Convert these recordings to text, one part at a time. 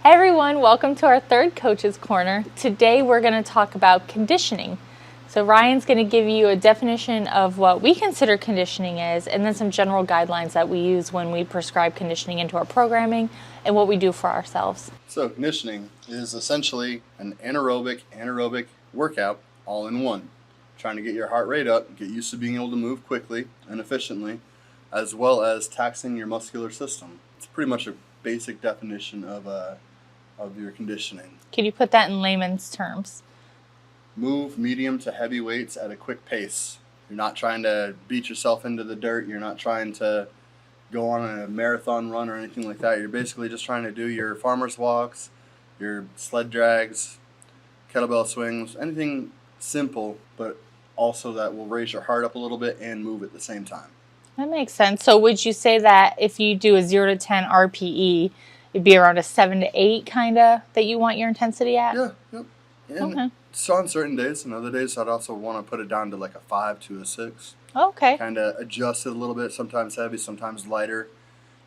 Hey everyone, welcome to our third Coach's Corner. Today we're going to talk about conditioning. So Ryan's going to give you a definition of what we consider conditioning is, and then some general guidelines that we use when we prescribe conditioning into our programming and what we do for ourselves. So conditioning is essentially an anaerobic workout all in one. Trying to get your heart rate up, get used to being able to move quickly and efficiently, as well as taxing your muscular system. It's pretty much a basic definition of your conditioning. Can you put that in layman's terms? Move medium to heavy weights at a quick pace. You're not trying to beat yourself into the dirt. You're not trying to go on a marathon run or anything like that. You're basically just trying to do your farmer's walks, your sled drags, kettlebell swings, anything simple, but also that will raise your heart up a little bit and move at the same time. That makes sense. So would you say that if you do a 0 to 10 RPE, it'd be around a 7 to 8 kind of that you want your intensity at? Yeah, yep. And Okay. so on certain days, and other days I'd also want to put it down to like a 5 to a 6. Okay. Kind of adjust it a little bit, sometimes heavy, sometimes lighter.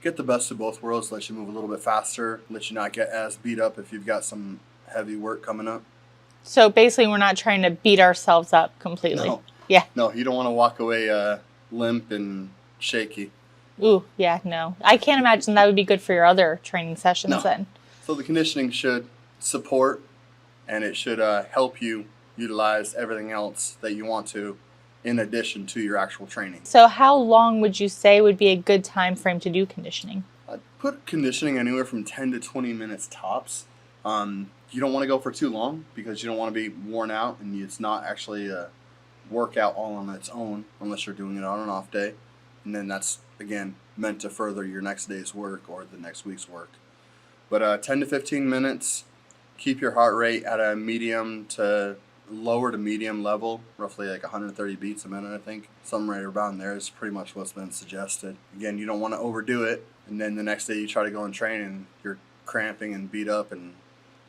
Get the best of both worlds, let you move a little bit faster, let you not get as beat up if you've got some heavy work coming up. So basically we're not trying to beat ourselves up completely. No. Yeah. No, you don't want to walk away limp and shaky. Ooh, yeah, no. I can't imagine that would be good for your other training sessions No. then. So the conditioning should support and it should help you utilize everything else that you want to in addition to your actual training. So how long would you say would be a good time frame to do conditioning? I'd put conditioning anywhere from 10 to 20 minutes tops. You don't want to go for too long because you don't want to be worn out and it's not actually a workout all on its own unless you're doing it on an off day. And then that's, again, meant to further your next day's work or the next week's work. But 10 to 15 minutes, keep your heart rate at a medium to lower to medium level, roughly like 130 beats a minute, I think. Something right around there is pretty much what's been suggested. Again, you don't want to overdo it, and then the next day you try to go and train and you're cramping and beat up and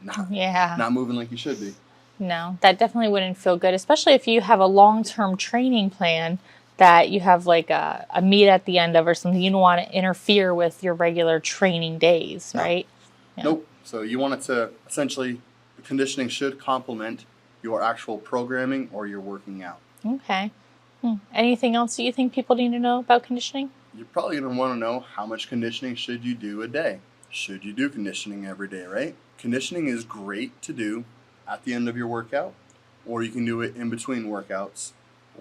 not moving like you should be. No, that definitely wouldn't feel good, especially if you have a long-term training plan that you have like a meet at the end of or something. You don't want to interfere with your regular training days, right? Yeah. Nope. So you want it to, essentially, the conditioning should complement your actual programming or your working out. Okay. Anything else that you think people need to know about conditioning? You're probably going to want to know how much conditioning should you do a day. Should you do conditioning every day, right? Conditioning is great to do at the end of your workout, or you can do it in between workouts,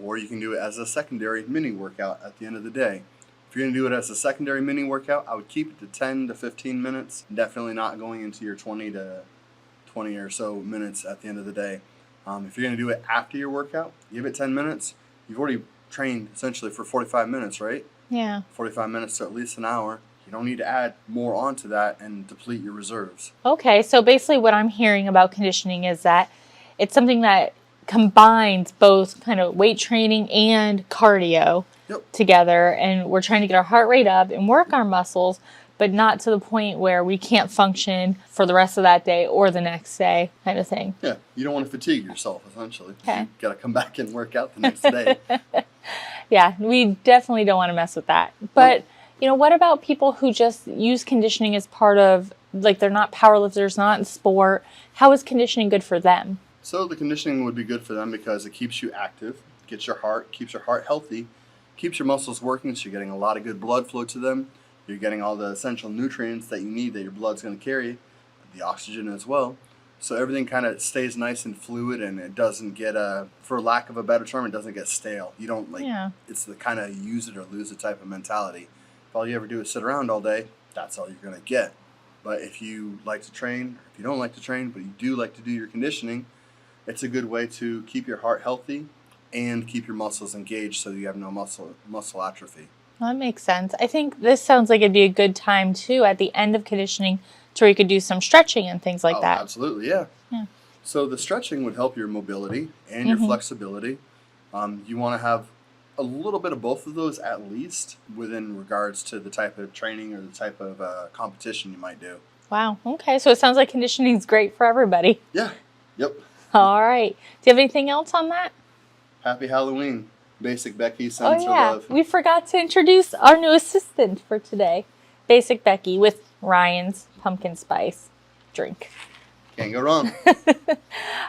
or you can do it as a secondary mini workout at the end of the day. If you're going to do it as a secondary mini workout, I would keep it to 10 to 15 minutes, definitely not going into your 20 or so minutes at the end of the day. If you're going to do it after your workout, give it 10 minutes. You've already trained essentially for 45 minutes, right? Yeah. 45 minutes to at least an hour. You don't need to add more onto that and deplete your reserves. Okay, so basically what I'm hearing about conditioning is that it's something that combines both kind of weight training and cardio together, and we're trying to get our heart rate up and work our muscles, but not to the point where we can't function for the rest of that day or the next day kind of thing. Yeah, you don't want to fatigue yourself, essentially. Okay. You got to come back and work out the next day. Yeah, we definitely don't want to mess with that. But, you know, what about people who just use conditioning as part of, like, they're not powerlifters, not in sport? How is conditioning good for them? So the conditioning would be good for them because it keeps you active, keeps your heart healthy, keeps your muscles working, so you're getting a lot of good blood flow to them. You're getting all the essential nutrients that you need that your blood's going to carry, the oxygen as well. So everything kind of stays nice and fluid, and it doesn't get, for lack of a better term, it doesn't get stale. You don't it's the kind of use it or lose it type of mentality. If all you ever do is sit around all day, that's all you're going to get. But if you like to train, or if you don't like to train, but you do like to do your conditioning, it's a good way to keep your heart healthy and keep your muscles engaged so you have no muscle atrophy. Well, that makes sense. I think this sounds like it'd be a good time, too, at the end of conditioning to where you could do some stretching and things like that. Absolutely, yeah. So the stretching would help your mobility and your flexibility. You want to have a little bit of both of those at least within regards to the type of training or the type of competition you might do. Wow. Okay. So it sounds like conditioning is great for everybody. Yeah. Yep. All right. Do you have anything else on that? Happy Halloween. Basic Becky sends her love. We forgot to introduce our new assistant for today, Basic Becky with Ryan's Pumpkin Spice. drink. Can't go wrong.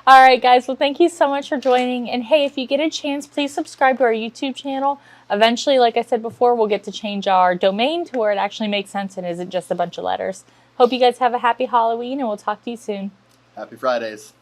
All right, guys. Well, thank you so much for joining. And hey, if you get a chance, please subscribe to our YouTube channel. Eventually, like I said before, we'll get to change our domain to where it actually makes sense and isn't just a bunch of letters. Hope you guys have a happy Halloween, and we'll talk to you soon. Happy Fridays.